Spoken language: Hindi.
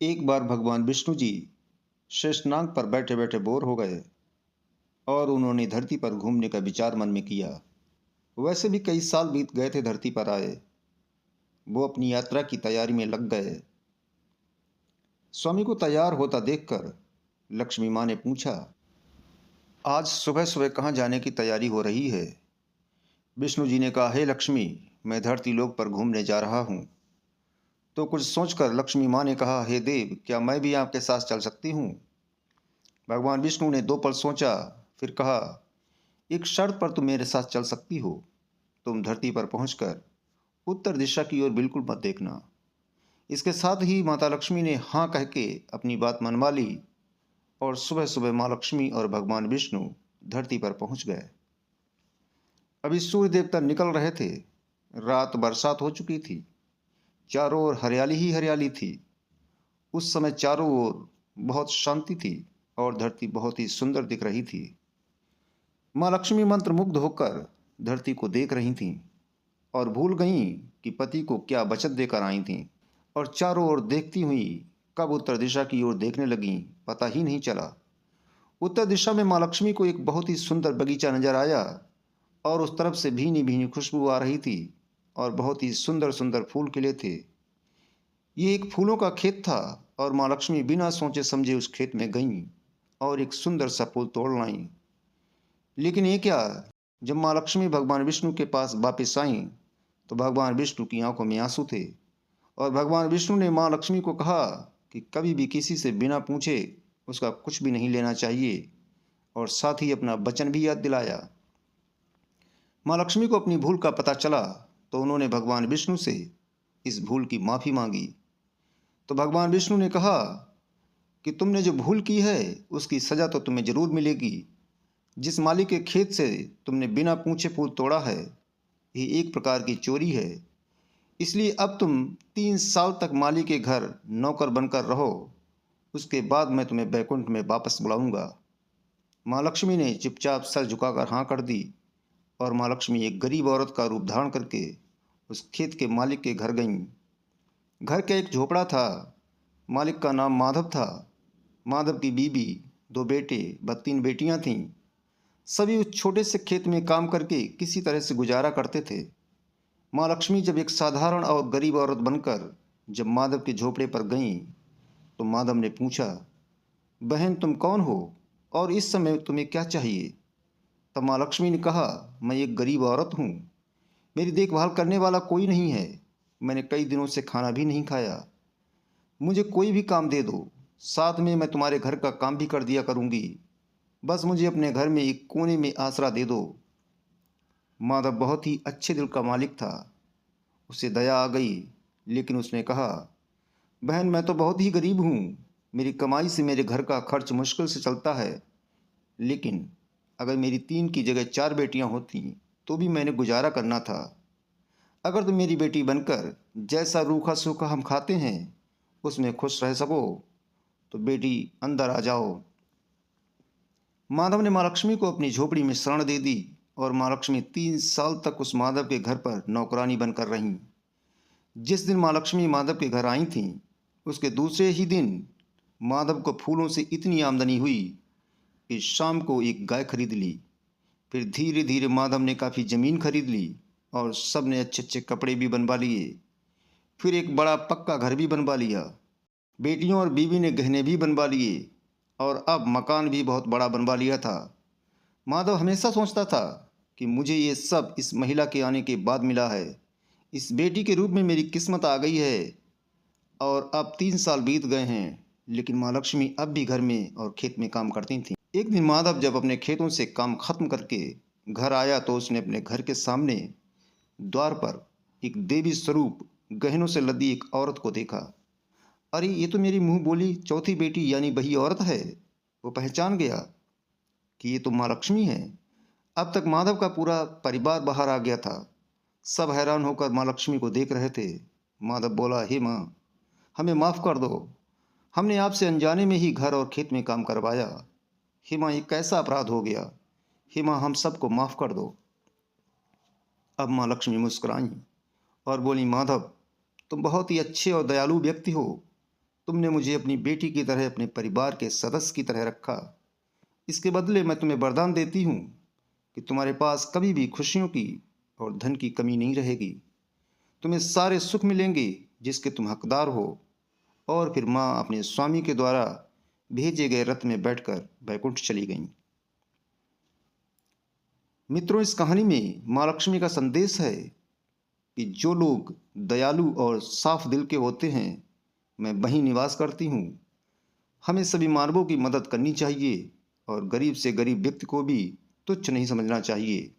एक बार भगवान विष्णु जी शेषनाग पर बैठे बैठे बोर हो गए और उन्होंने धरती पर घूमने का विचार मन में किया। वैसे भी कई साल बीत गए थे धरती पर आए। वो अपनी यात्रा की तैयारी में लग गए। स्वामी को तैयार होता देखकर लक्ष्मी माँ ने पूछा, आज सुबह सुबह कहाँ जाने की तैयारी हो रही है? विष्णु जी ने कहा, हे लक्ष्मी, मैं धरती लोक पर घूमने जा रहा हूँ। तो कुछ सोचकर लक्ष्मी माँ ने कहा, हे देव, क्या मैं भी आपके साथ चल सकती हूँ? भगवान विष्णु ने 2 पल सोचा, फिर कहा, एक शर्त पर तुम मेरे साथ चल सकती हो। तुम धरती पर पहुंचकर उत्तर दिशा की ओर बिल्कुल मत देखना। इसके साथ ही माता लक्ष्मी ने हाँ कह के अपनी बात मनवा ली और सुबह सुबह माँ लक्ष्मी और भगवान विष्णु धरती पर पहुंच गए। अभी सूर्य देवता निकल रहे थे। रात बरसात हो चुकी थी। चारों ओर हरियाली ही हरियाली थी। उस समय चारों ओर बहुत शांति थी और धरती बहुत ही सुंदर दिख रही थी। माँ लक्ष्मी मंत्रमुग्ध होकर धरती को देख रही थीं और भूल गईं कि पति को क्या बचत देकर आई थीं और चारों ओर देखती हुई कब उत्तर दिशा की ओर देखने लगीं, पता ही नहीं चला। उत्तर दिशा में माँ लक्ष्मी को एक बहुत ही सुंदर बगीचा नजर आया और उस तरफ से भीनी भीनी खुशबू आ रही थी और बहुत ही सुंदर सुंदर फूल खिले थे। ये एक फूलों का खेत था और माँ लक्ष्मी बिना सोचे समझे उस खेत में गईं और एक सुंदर सा फूल तोड़ लाईं। लेकिन ये क्या, जब माँ लक्ष्मी भगवान विष्णु के पास वापस आईं तो भगवान विष्णु की आंखों में आंसू थे और भगवान विष्णु ने माँ लक्ष्मी को कहा कि कभी भी किसी से बिना पूछे उसका कुछ भी नहीं लेना चाहिए और साथ ही अपना वचन भी याद दिलाया। माँ लक्ष्मी को अपनी भूल का पता चला तो उन्होंने भगवान विष्णु से इस भूल की माफ़ी मांगी। तो भगवान विष्णु ने कहा कि तुमने जो भूल की है उसकी सज़ा तो तुम्हें ज़रूर मिलेगी। जिस माली के खेत से तुमने बिना पूछे फूल तोड़ा है, ये एक प्रकार की चोरी है। इसलिए अब तुम 3 साल तक माली के घर नौकर बनकर रहो। उसके बाद मैं तुम्हें बैकुंठ में वापस बुलाऊंगा। माँ लक्ष्मी ने चुपचाप सर झुकाकर हाँ कर दी और माँ लक्ष्मी एक गरीब औरत का रूप धारण करके उस खेत के मालिक के घर गईं। घर का एक झोपड़ा था। मालिक का नाम माधव था। माधव की बीवी, 2 बेटे व 3 बेटियां थीं। सभी उस छोटे से खेत में काम करके किसी तरह से गुजारा करते थे। माँ लक्ष्मी जब एक साधारण और गरीब औरत बनकर जब माधव के झोपड़े पर गईं तो माधव ने पूछा, बहन तुम कौन हो और इस समय तुम्हें क्या चाहिए? तब माँ लक्ष्मी ने कहा, मैं एक गरीब औरत हूँ। मेरी देखभाल करने वाला कोई नहीं है। मैंने कई दिनों से खाना भी नहीं खाया। मुझे कोई भी काम दे दो, साथ में मैं तुम्हारे घर का काम भी कर दिया करूँगी। बस मुझे अपने घर में एक कोने में आसरा दे दो। माधव बहुत ही अच्छे दिल का मालिक था। उसे दया आ गई, लेकिन उसने कहा, बहन मैं तो बहुत ही गरीब हूँ। मेरी कमाई से मेरे घर का खर्च मुश्किल से चलता है। लेकिन अगर मेरी 3 की जगह 4 बेटियाँ होती तो भी मैंने गुजारा करना था। अगर तुम मेरी बेटी बनकर जैसा रूखा सूखा हम खाते हैं उसमें खुश रह सको तो बेटी अंदर आ जाओ। माधव ने माँ लक्ष्मी को अपनी झोपड़ी में शरण दे दी और माँ लक्ष्मी 3 साल तक उस माधव के घर पर नौकरानी बनकर रहीं। जिस दिन माँ लक्ष्मी माधव के घर आई थीं उसके दूसरे ही दिन माधव को फूलों से इतनी आमदनी हुई कि शाम को एक गाय खरीद ली। फिर धीरे धीरे माधव ने काफ़ी ज़मीन खरीद ली और सब ने अच्छे अच्छे कपड़े भी बनवा लिए। फिर एक बड़ा पक्का घर भी बनवा लिया। बेटियों और बीवी ने गहने भी बनवा लिए और अब मकान भी बहुत बड़ा बनवा लिया था। माधव हमेशा सोचता था कि मुझे ये सब इस महिला के आने के बाद मिला है। इस बेटी के रूप में मेरी किस्मत आ गई है। और अब 3 साल बीत गए हैं, लेकिन माँ लक्ष्मी अब भी घर में और खेत में काम करती थीं। एक दिन माधव जब अपने खेतों से काम खत्म करके घर आया तो उसने अपने घर के सामने द्वार पर एक देवी स्वरूप गहनों से लदी एक औरत को देखा। अरे ये तो मेरी मुंह बोली चौथी बेटी यानी वही औरत है। वो पहचान गया कि ये तो माँ लक्ष्मी है। अब तक माधव का पूरा परिवार बाहर आ गया था। सब हैरान होकर माँ लक्ष्मी को देख रहे थे। माधव बोला, हे माँ, हमें माफ़ कर दो। हमने आपसे अनजाने में ही घर और खेत में काम करवाया। हे माँ, ये कैसा अपराध हो गया? हे माँ, हम सबको माफ़ कर दो। अब माँ लक्ष्मी मुस्कुराईं और बोली, माधव, तुम बहुत ही अच्छे और दयालु व्यक्ति हो। तुमने मुझे अपनी बेटी की तरह, अपने परिवार के सदस्य की तरह रखा। इसके बदले मैं तुम्हें वरदान देती हूँ कि तुम्हारे पास कभी भी खुशियों की और धन की कमी नहीं रहेगी। तुम्हें सारे सुख मिलेंगे जिसके तुम हकदार हो। और फिर माँ अपने स्वामी के द्वारा भेजे गए रथ में बैठकर बैकुंठ चली गईं। मित्रों, इस कहानी में माँ लक्ष्मी का संदेश है कि जो लोग दयालु और साफ दिल के होते हैं, मैं वहीं निवास करती हूँ। हमें सभी मानवों की मदद करनी चाहिए और गरीब से गरीब व्यक्ति को भी तुच्छ नहीं समझना चाहिए।